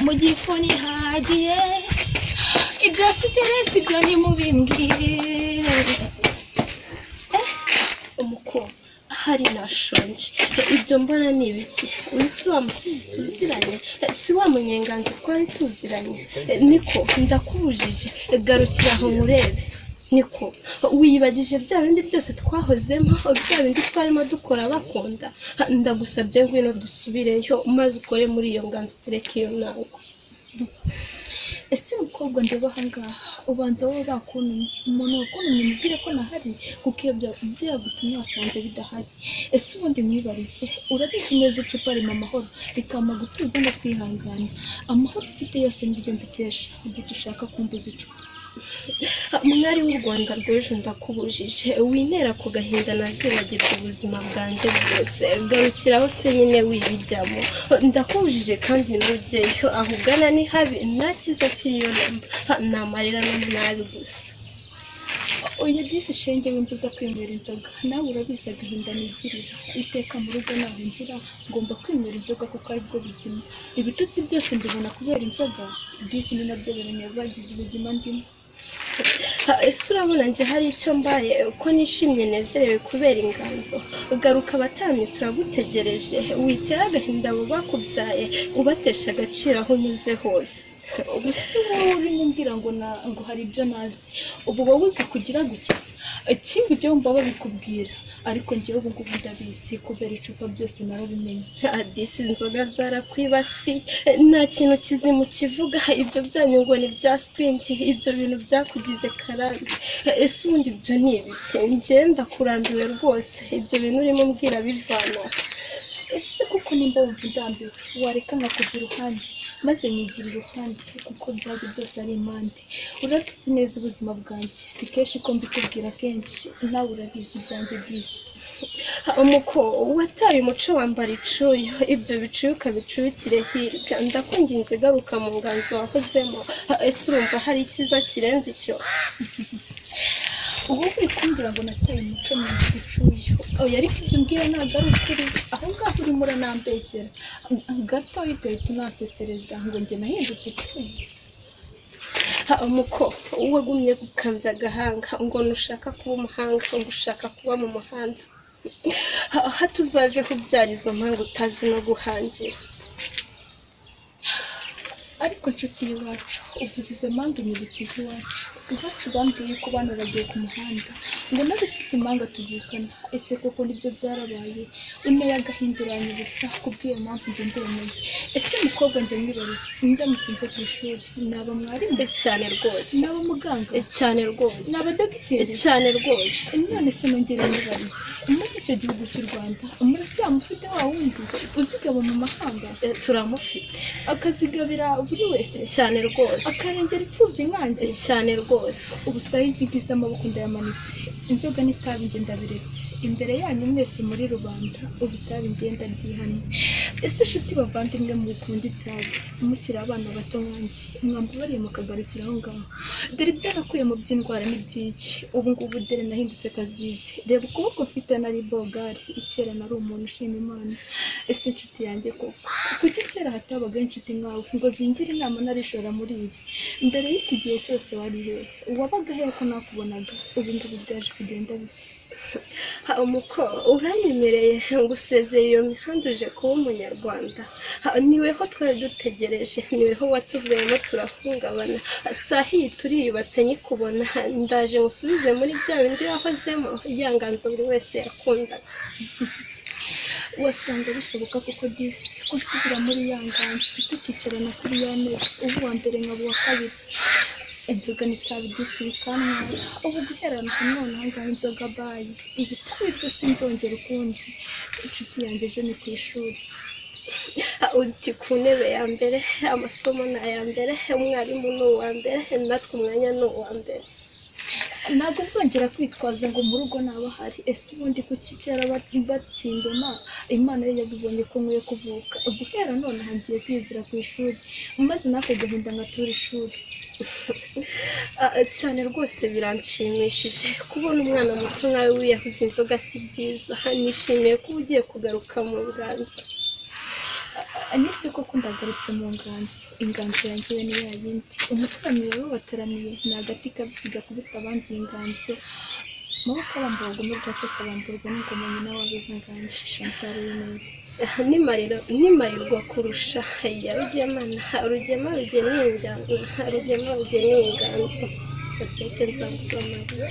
mu gifuni hagiye ibyo siteresi byo ni mubimbwire umuko hari nashonje ibyo mbona ni ibiki wisi wa musizi tuziranye si wa munyenganza twari tuziranye niko ndakubujije garukira aho murebe niko wiyibagije bya bindi byose twahozemo bya bindi twarimo dukora bakunda ndagusabye ngwino dusubireyo maze ukore muri iyo nganzo tereka iyo nango ese mukobwa ndeba hangaha ubanza wowe bakuntumye umuntu wakuntumye mubwire ko nahari kuko iyo byagutumye wasanze bidahari ese ubundi mwibarize urabizi neza icupa rima amahoro rikama gutuza no kwihangana amahoro ufite yose niryo mbikesha ubwo dushaka kumbuza icupa mwari w'u Rwanda rw'ejo ndakubujije winera ku gahinda nazibagirwa ubuzima bwanjye bwose garukiraho se nyine wibijyamo ndakubujije kandi ntugeyo aho ugana ni habi nta cyiza kiriyo nta marira n'umunabi gusa oya disi shenge wimbuza kwinywera inzoga nawe urabizi agahinda nigirira iteka mu rugo naho ngira ngomba kwinywera inzoga kuko ari bwo buzima ibitutsi byose mbibona kubera inzoga disi ni nabyo biranyabagize ubuzima ndimo ese urabona njye hari icyo mbaye uko nishimye nezerewe kubera inganzo garuka abatamye turagutegereje witera agahinda abo bakubyaye ubatesha agaciro aho unyuze hose gusa wowe urimo umbwira ngo hari ibyo nazi ubu wowe uzi kugira gutya ikindi ujya wumva babikubwira ariko njyewe ubu ngubu ndabizi kubera icupa byose narabimenye disi inzoga zarakwibasi nta kintu kizima kivuga ibyo byanyu ngo ni bya swingi ibyo bintu byakugize karande ese ubundi ibyo ni ibiki ngenda kurambiwe rwose ibyo bintu urimo umbwira bivana ese kuko nimba wumva ndambiwe wareka nkakuva iruhande maze nigira iruhande kuko byari byose ari impande urabizi neza ubuzima bwanjye si kenshi ko mbikubwira kenshi nawe urabizi ibyanjye byose umuko wataye umuco wambara icuyo ibyo bicuye ukabicurukire hirya ndakunginze garuka mu nganzo wahozemo ese urumva hari icyiza kirenze icyo ubu uri kumbwira ngo nataye umuco mu gicuyo oya ariko ibyo mbwira ntabwo ari ukuri aho ngaho urimo uranambeshyera gato ugahita unansesereza ngo njye nahindutse icuyo umuko wagumye gukambya agahanga ngo nushaka kuba umuhanga ngo ushaka kuba mu muhanda hatuzaveho byari izo mpamvu utazi no guhangira ariko nshuti y'iwacu uvuze izo mpamvu nyibutse iz'iwacu iwacu bambwiye ko bana bagiye ku muhanda ngo nawe ufite impanga tuvukana ese koko nibyo byarabaye uneye agahinda uranyibutsa kubw'iyo mpamvu njye ndemeye ese mukobwa njye mwibarize ndamutse nze ku ishuri naba mwarimu cyane rwose naba muganga cyane rwose naba dogiteri cyane rwose none se nongere mwibarize muri icyo gihugu cy'u Rwanda muracyamufite wa wundi uzigaba mu mahanga turamufite akazigabira buri wese cyane rwose akarengera ipfubye nkanjye cyane rwose ubu sayizi bwiza amaboko ndayamanitse inzoga n'itabi njye ndabiretse imbere yanyu mwese muri rubanda ubu itabi ngenda ryihane ese inshuti bavandimwe mukunda itabi mukiri abana bato nkanjye mwambabariye mukagarukira aho ngaho dore ibyo nakuye mu by'indwara ni byinshi ubu ngubu dore nahindutse kazizi reba ukuboko mfite nari bogari ikera nari umuntu ushima Imana ese inshuti yanjye koko kuki kera hatabaga inshuti nkawe ngo zingire inama narishora muri ibi mbere y'iki gihe cyose wari he wabaga he ko nakubonaga ubu ngubu byaje kugenda bite umuko uranyemereye ngusezeye iyo mihanda uje kuba umunyarwanda niweho twari dutegereje niweho watuvuyemo turahungabana sahiyi turiyubatse nyikubona ndaje musubize muri bya bindi wahozemo ya nganzo buri wese yakundaga wasanga bishoboka kuko disi ko nsubira muri ya nganzo tukicarana kuri ya ntebe ubu wa mbere nkaba uwa kabiri inzoga n'itabi disi bikantwara ubu guherana none ahangaha inzoga bayi ibitabi byose nzongera ukundi inshuti yanjye ejo ni ku ishuri uti ku ntebe ya mbere amasomo ni aya mbere umwarimu ni uwa mbere natwe umwanya ni uwa mbere ntabwo nzongera kwitwaza ngo mu rugo naba hari ese ubundi kuki kera bakindema Imana yo yabibonye ko nkwiye kuvuka guhera none hangiye kwizira ku ishuri maze nako gahinda ngatura ishuri cyane rwose biranshimishije kubona umwana muto nkawe wiyahuza inzoga si byiza nishimiye ko ugiye kugaruka mu nganzo nibyo koko ndagarutse mu inganzo yanjye ni ya yindi umutaramiye rero bataramiye ni agati kabisiga kubita abanzi inganzo maboko abamburwa n'ubwato kabamburwa n'ingoma nyina wabize inganzo Chantal neza nimarirwa kurusha ya rugema rugeninganzo bateke nzagusomara